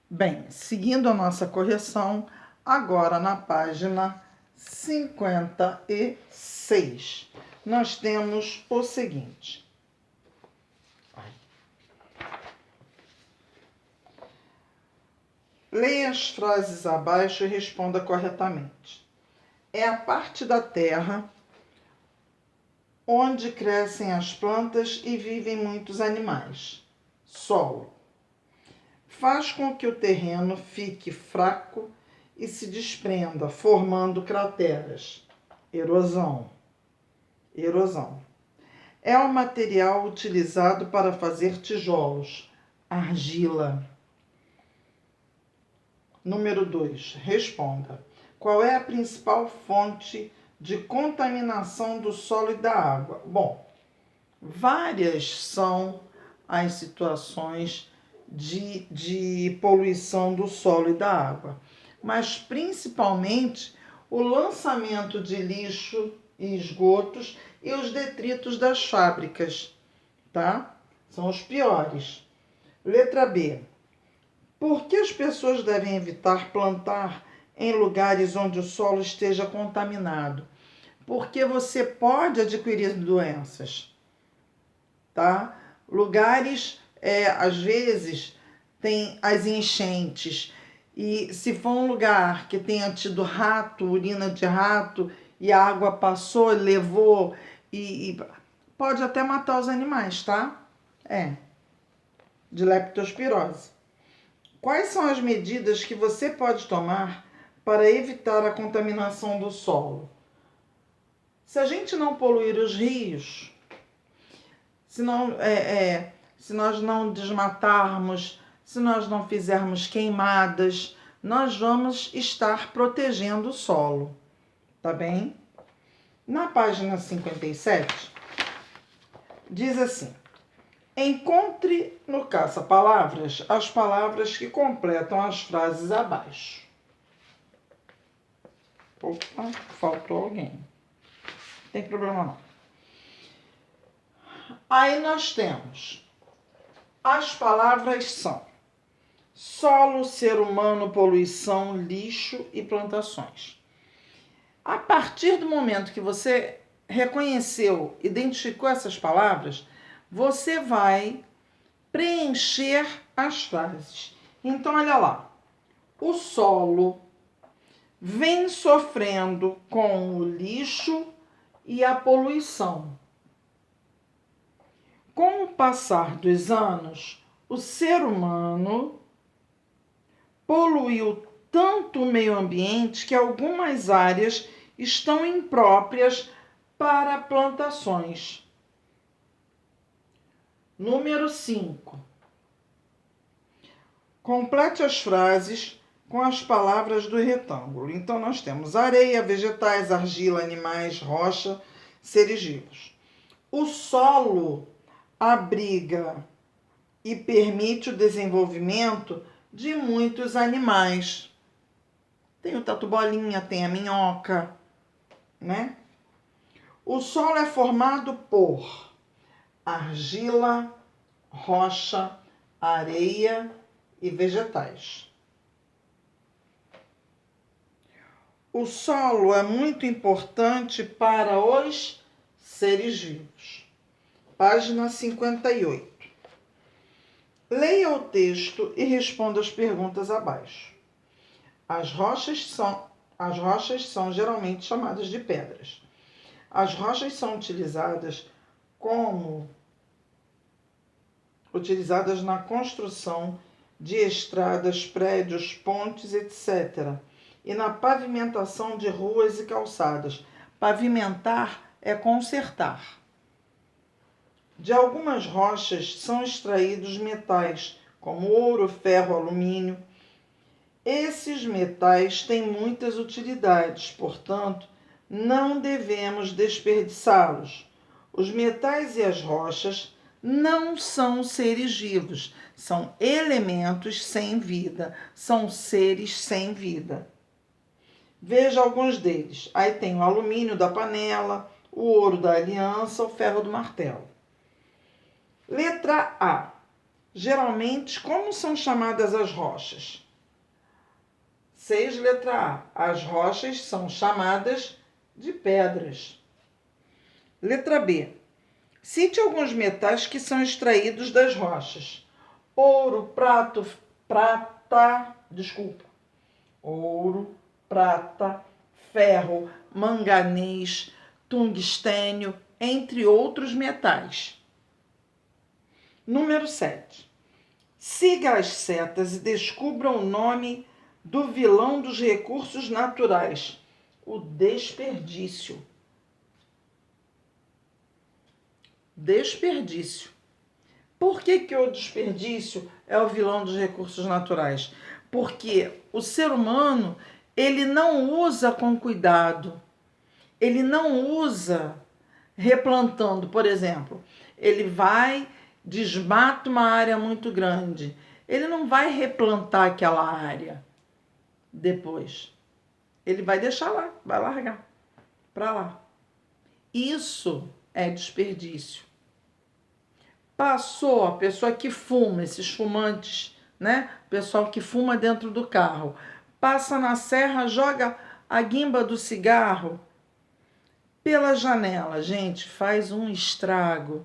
Bem, seguindo a nossa correção, agora na página 56, nós temos o seguinte. Leia as frases abaixo e responda corretamente. É a parte da terra onde crescem as plantas e vivem muitos animais. Solo. Faz com que o terreno fique fraco e se desprenda, formando crateras. Erosão. Erosão. É o material utilizado para fazer tijolos. Argila. Número 2. Responda. Qual é a principal fonte de contaminação do solo e da água? Bom, várias são as situações de poluição do solo e da água, mas principalmente o lançamento de lixo e esgotos e os detritos das fábricas, tá? São os piores. Letra B. Por que as pessoas devem evitar plantar em lugares onde o solo esteja contaminado? Porque você pode adquirir doenças, tá? Lugares, às vezes, tem as enchentes. E se for um lugar que tenha tido rato, urina de rato, e a água passou, levou, e pode até matar os animais, tá? De leptospirose. Quais são as medidas que você pode tomar para evitar a contaminação do solo? Se a gente não poluir os rios, se nós não desmatarmos, se nós não fizermos queimadas, nós vamos estar protegendo o solo, tá bem? Na página 57, diz assim: encontre no caça-palavras as palavras que completam as frases abaixo. Opa, faltou alguém. Não tem problema não. Aí nós temos, as palavras são solo, ser humano, poluição, lixo e plantações. A partir do momento que você reconheceu, identificou essas palavras, você vai preencher as frases. Então, olha lá. O solo vem sofrendo com o lixo e a poluição. Com o passar dos anos, o ser humano poluiu tanto o meio ambiente que algumas áreas estão impróprias para plantações. Número 5. Complete as frases com as palavras do retângulo. Então, nós temos areia, vegetais, argila, animais, rocha, seres vivos. O solo abriga e permite o desenvolvimento de muitos animais. Tem o tatu-bolinha, tem a minhoca, né? O solo é formado por argila, rocha, areia e vegetais. O solo é muito importante para os seres vivos. Página 58. Leia o texto e responda as perguntas abaixo. As rochas são geralmente chamadas de pedras. As rochas são utilizadas na construção de estradas, prédios, pontes, etc. E na pavimentação de ruas e calçadas. Pavimentar é consertar. De algumas rochas são extraídos metais, como ouro, ferro, alumínio. Esses metais têm muitas utilidades, portanto, não devemos desperdiçá-los. Os metais e as rochas não são seres vivos, são elementos sem vida, são seres sem vida. Veja alguns deles. Aí tem o alumínio da panela, o ouro da aliança, o ferro do martelo. Letra A. Geralmente, como são chamadas as rochas? 6, letra A. As rochas são chamadas de pedras. Letra B. Cite alguns metais que são extraídos das rochas. Ouro, prata, ferro, manganês, tungstênio, entre outros metais. Número 7. Siga as setas e descubra o nome do vilão dos recursos naturais, o desperdício. Desperdício. Por que o desperdício é o vilão dos recursos naturais? Porque o ser humano, ele não usa com cuidado, ele não usa replantando, por exemplo. Ele vai, desmata uma área muito grande, ele não vai replantar aquela área depois. Ele vai deixar lá, vai largar para lá. Isso é desperdício. Passou a pessoa que fuma, esses fumantes, né? O pessoal que fuma dentro do carro. Passa na serra, joga a guimba do cigarro pela janela. Gente, faz um estrago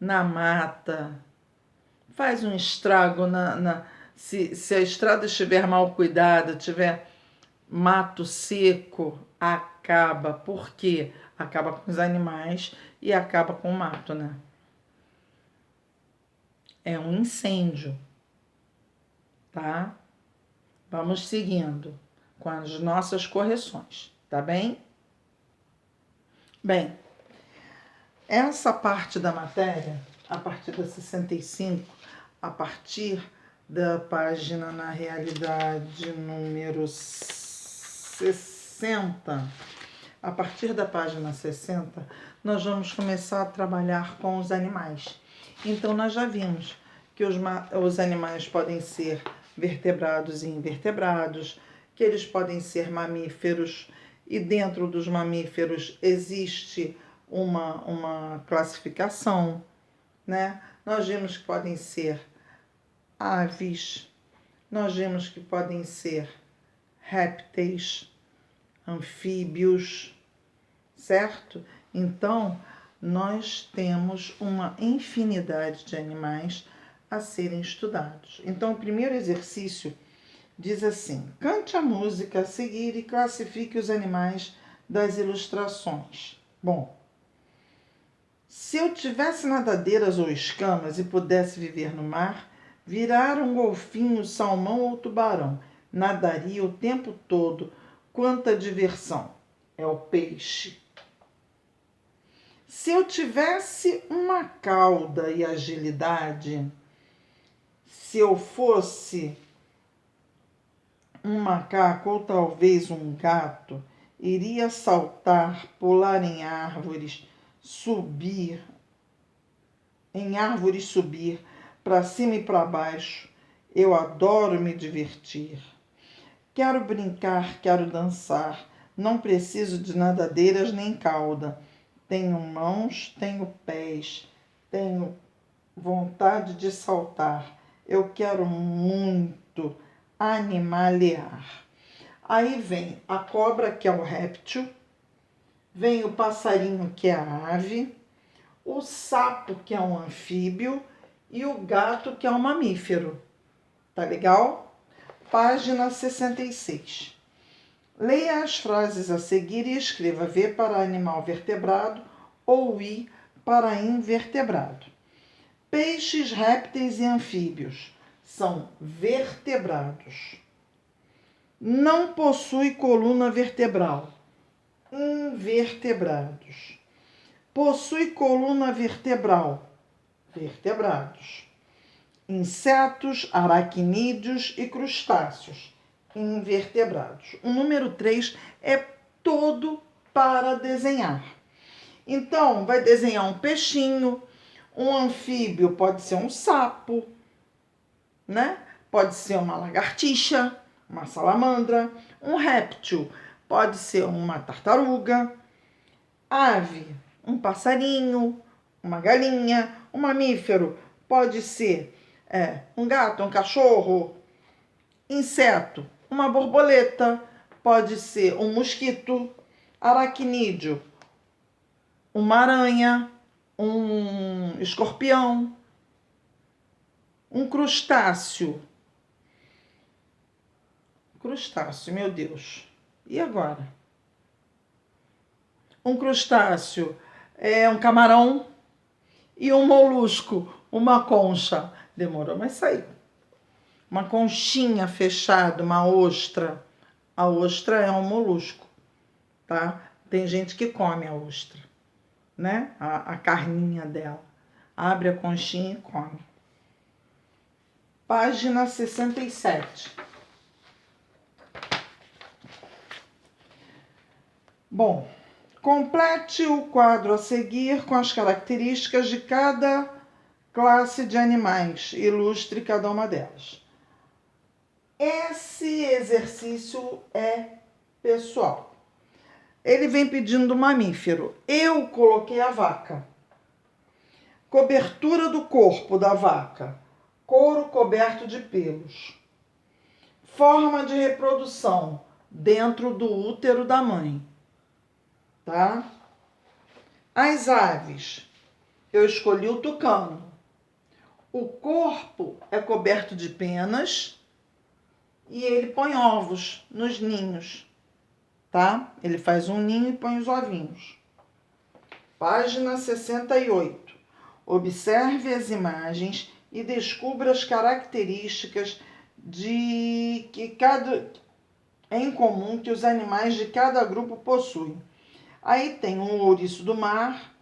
na mata. Faz um estrago se a estrada estiver mal cuidada, tiver mato seco, acaba. Por quê? Acaba com os animais e acaba com o mato, né? É um incêndio, tá? Vamos seguindo com as nossas correções, tá bem? Bem, essa parte da matéria, a partir da 65, a partir da página, na realidade, número 60, a partir da página 60, nós vamos começar a trabalhar com os animais. Então, nós já vimos que os animais podem ser vertebrados e invertebrados, que eles podem ser mamíferos, e dentro dos mamíferos existe uma classificação, né? Nós vimos que podem ser aves, nós vimos que podem ser répteis, anfíbios, certo? Então, nós temos uma infinidade de animais a serem estudados. Então, o primeiro exercício diz assim: cante a música a seguir e classifique os animais das ilustrações. Bom, se eu tivesse nadadeiras ou escamas e pudesse viver no mar, virar um golfinho, salmão ou tubarão, nadaria o tempo todo. Quanta diversão! É o peixe. Se eu tivesse uma cauda e agilidade, se eu fosse um macaco ou talvez um gato, iria saltar, pular em árvores, subir, para cima e para baixo. Eu adoro me divertir. Quero brincar, quero dançar. Não preciso de nadadeiras nem cauda. Tenho mãos, tenho pés, tenho vontade de saltar. Eu quero muito animalear. Aí vem a cobra, que é o réptil, vem o passarinho, que é a ave, o sapo, que é um anfíbio, e o gato, que é um mamífero. Tá legal? Página 66. Leia as frases a seguir e escreva V para animal vertebrado ou I para invertebrado. Peixes, répteis e anfíbios são vertebrados. Não possui coluna vertebral. Invertebrados. Possui coluna vertebral. Vertebrados. Insetos, aracnídeos e crustáceos. Invertebrados. O número 3 é todo para desenhar. Então, vai desenhar um peixinho, um anfíbio pode ser um sapo, né? Pode ser uma lagartixa, uma salamandra, um réptil pode ser uma tartaruga, ave, um passarinho, uma galinha, um mamífero pode ser Um gato, um cachorro. Inseto, uma borboleta, pode ser um mosquito, aracnídeo, uma aranha, um escorpião, um crustáceo. Crustáceo, meu Deus. E agora? Um crustáceo é um camarão e um molusco, uma concha. Demorou, mas saiu. Uma conchinha fechada, uma ostra. A ostra é um molusco, tá? Tem gente que come a ostra, né? A carninha dela. Abre a conchinha e come. Página 67. Bom, complete o quadro a seguir com as características de cada classe de animais. Ilustre cada uma delas. Esse exercício é pessoal. Ele vem pedindo mamífero. Eu coloquei a vaca. Cobertura do corpo da vaca. Couro coberto de pelos. Forma de reprodução. Dentro do útero da mãe. Tá? As aves. Eu escolhi o tucano. O corpo é coberto de penas e ele põe ovos nos ninhos, tá? Ele faz um ninho e põe os ovinhos. Página 68. Observe as imagens e descubra as características em comum que os animais de cada grupo possuem. Aí tem um ouriço do mar,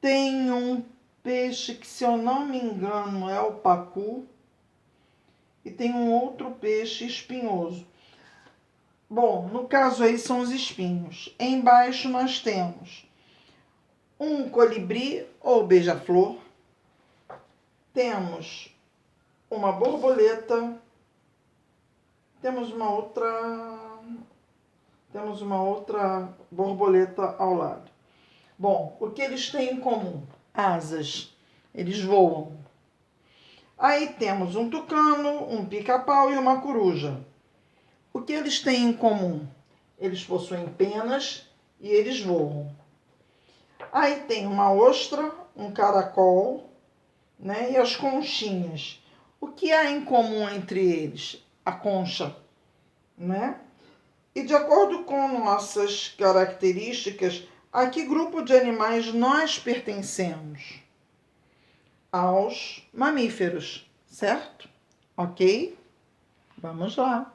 tem um peixe que, se eu não me engano, é o pacu, e tem um outro peixe espinhoso. Bom, no caso aí são os espinhos. Embaixo nós temos um colibri ou beija-flor, temos uma borboleta, temos uma outra borboleta ao lado. Bom, o que eles têm em comum? Asas, eles voam. Aí temos um tucano, um pica-pau e uma coruja. O que eles têm em comum? Eles possuem penas e eles voam. Aí tem uma ostra, um caracol, né, e as conchinhas. O que há em comum entre eles? A concha, né? E de acordo com nossas características, a que grupo de animais nós pertencemos? Aos mamíferos, certo? Ok? Vamos lá.